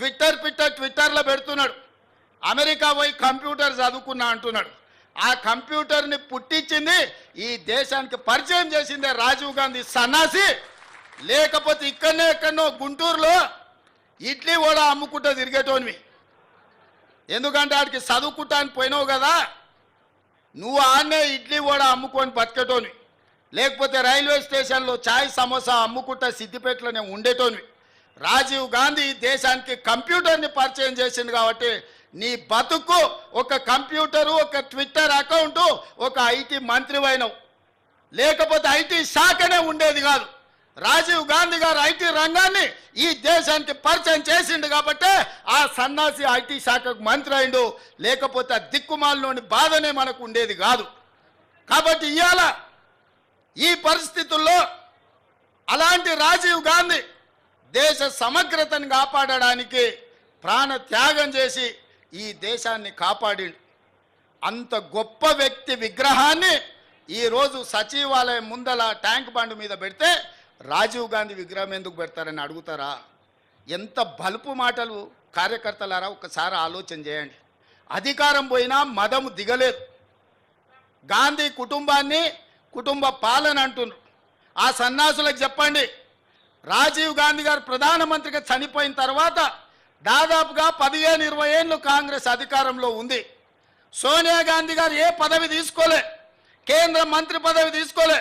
ట్విట్టర్లో పెడుతున్నాడు. అమెరికా పోయి కంప్యూటర్ చదువుకున్నా అంటున్నాడు. ఆ కంప్యూటర్ని పుట్టించింది ఈ దేశానికి పరిచయం చేసిందే రాజీవ్ గాంధీ సన్నాసి. లేకపోతే ఎక్కడనో గుంటూరులో ఇడ్లీ కూడా అమ్ముకుంటూ తిరిగేటోనివి. ఎందుకంటే ఆడికి చదువుకుంటానికి పోయినావు కదా, నువ్వు ఆడనే ఇడ్లీ కూడా అమ్ముకొని బతికేటోనివి. లేకపోతే రైల్వే స్టేషన్లో చాయ్ సమోసా అమ్ముకుంటా సిద్దిపేటలోనే ఉండేటోనివి. రాజీవ్ గాంధీ దేశానికి కంప్యూటర్ని పరిచయం చేసింది కాబట్టి నీ బతుకు ఒక కంప్యూటరు, ఒక ట్విట్టర్ అకౌంటు, ఒక ఐటీ మంత్రి అయినవు. లేకపోతే ఐటీ శాఖనే ఉండేది కాదు. రాజీవ్ గాంధీ గారు ఐటీ రంగాన్ని ఈ దేశానికి పరిచయం చేసిండు కాబట్టి ఆ సన్నాసి ఐటీ శాఖకు మంత్రి అయిండు. లేకపోతే ఆ దిక్కుమాలలోని బాధనే మనకు ఉండేది కాదు. కాబట్టి ఇవాళ ఈ పరిస్థితుల్లో అలాంటి రాజీవ్ గాంధీ దేశ సమగ్రతను కాపాడడానికి ప్రాణ త్యాగం చేసి ఈ దేశాన్ని కాపాడిండు. అంత గొప్ప వ్యక్తి విగ్రహాన్ని ఈరోజు సచివాలయం ముందల ట్యాంక్ బండ్ మీద పెడితే రాజీవ్ గాంధీ విగ్రహం ఎందుకు పెడతారని అడుగుతారా? ఎంత బలుపు మాటలు కార్యకర్తలారా, ఒకసారి ఆలోచన చేయండి. అధికారం పోయినా మదము దిగలేదు. గాంధీ కుటుంబాన్ని కుటుంబ పాలన అంటున్నారు. ఆ సన్నాసులకు చెప్పండి, రాజీవ్ గాంధీ గారు ప్రధానమంత్రిగా చనిపోయిన తర్వాత దాదాపుగా 15-20 ఏళ్ళు కాంగ్రెస్ అధికారంలో ఉంది. సోనియా గాంధీ గారు ఏ పదవి తీసుకోలే, కేంద్ర మంత్రి పదవి తీసుకోలే,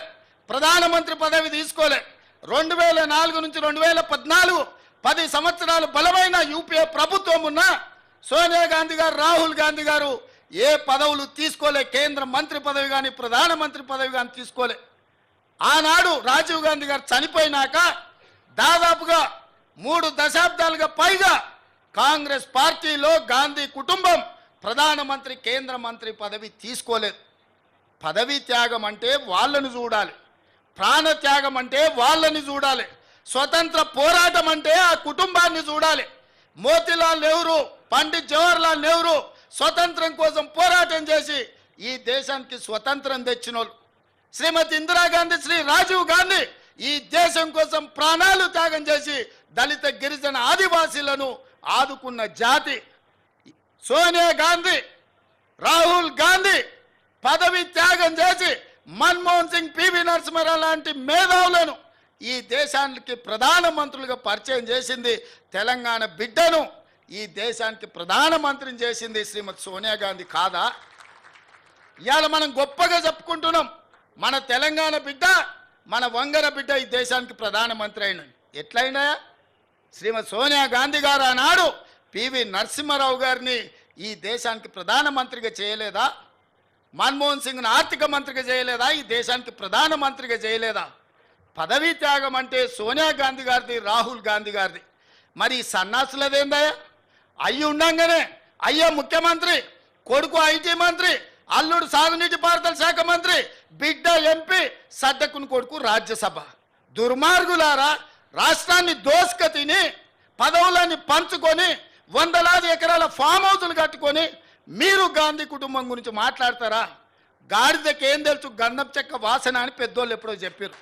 ప్రధానమంత్రి పదవి తీసుకోలే. 2004 నుంచి 2014 10 సంవత్సరాలు బలమైన యూపీఏ ప్రభుత్వం ఉన్న సోనియా గాంధీ గారు, రాహుల్ గాంధీ గారు ఏ పదవులు తీసుకోలే. కేంద్ర మంత్రి పదవి కానీ ప్రధానమంత్రి పదవి కానీ తీసుకోలే. ఆనాడు రాజీవ్ గాంధీ గారు చనిపోయినాక దాదాపుగా 3 దశాబ్దాలుగా పైగా కాంగ్రెస్ పార్టీలో గాంధీ కుటుంబం ప్రధానమంత్రి, కేంద్ర మంత్రి పదవి తీసుకోలేదు. పదవి త్యాగం అంటే వాళ్ళని చూడాలి, ప్రాణ త్యాగం అంటే వాళ్ళని చూడాలి, స్వతంత్ర పోరాటం అంటే ఆ కుటుంబాన్ని చూడాలి. మోతీలాల్ నెహ్రూ, పండిత్ జవహర్లాల్ నెహ్రూ స్వతంత్రం కోసం పోరాటం చేసి ఈ దేశానికి స్వతంత్రం తెచ్చినోళ్ళు. శ్రీమతి ఇందిరాగాంధీ, శ్రీ రాజీవ్ గాంధీ ఈ దేశం కోసం ప్రాణాలు త్యాగం చేసి దళిత, గిరిజన, ఆదివాసీలను ఆదుకున్న జాతి. సోనియా గాంధీ, రాహుల్ గాంధీ పదవి త్యాగం చేసి మన్మోహన్ సింగ్, పివి నరసింహారావు లాంటి మేధావులను ఈ దేశానికి ప్రధానమంత్రులుగా పరిచయం చేసింది. తెలంగాణ బిడ్డను ఈ దేశానికి ప్రధానమంత్రిని చేసింది శ్రీమతి సోనియా గాంధీ కాదా? ఇవాళ మనం గొప్పగా చెప్పుకుంటున్నాం, మన తెలంగాణ బిడ్డ, మన వంగర బిడ్డ ఈ దేశానికి ప్రధానమంత్రి అయిన. ఎట్లయినా శ్రీమతి సోనియా గాంధీ గారు ఆనాడు పివి నరసింహారావు గారిని ఈ దేశానికి ప్రధానమంత్రిగా చేయలేదా? మన్మోహన్ సింగ్ను ఆర్థిక మంత్రిగా చేయలేదా? ఈ దేశానికి ప్రధానమంత్రిగా చేయలేదా? పదవీ త్యాగం అంటే సోనియా గాంధీ గారిది, రాహుల్ గాంధీ గారిది. మరి ఈ సన్నాసులదేందయ్యా? అయ్యి ఉండంగానే అయ్యా ముఖ్యమంత్రి, కొడుకు ఐటీ మంత్రి, అల్లుడు సాగునీటి పారుదల శాఖ మంత్రి, బిడ్డ ఎంపీ, సడ్డకుని కొడుకు రాజ్యసభ. దుర్మార్గులారా, రాష్ట్రాన్ని దోసుక తిని పదవులని పంచుకొని వందలాది ఎకరాల ఫామ్ హౌసులు కట్టుకొని మీరు గాంధీ కుటుంబం గురించి మాట్లాడతారా? గాడిదకి ఏం తెలుసు గంధం చెక్క వాసన అని పెద్దోళ్ళు ఎప్పుడో చెప్పారు.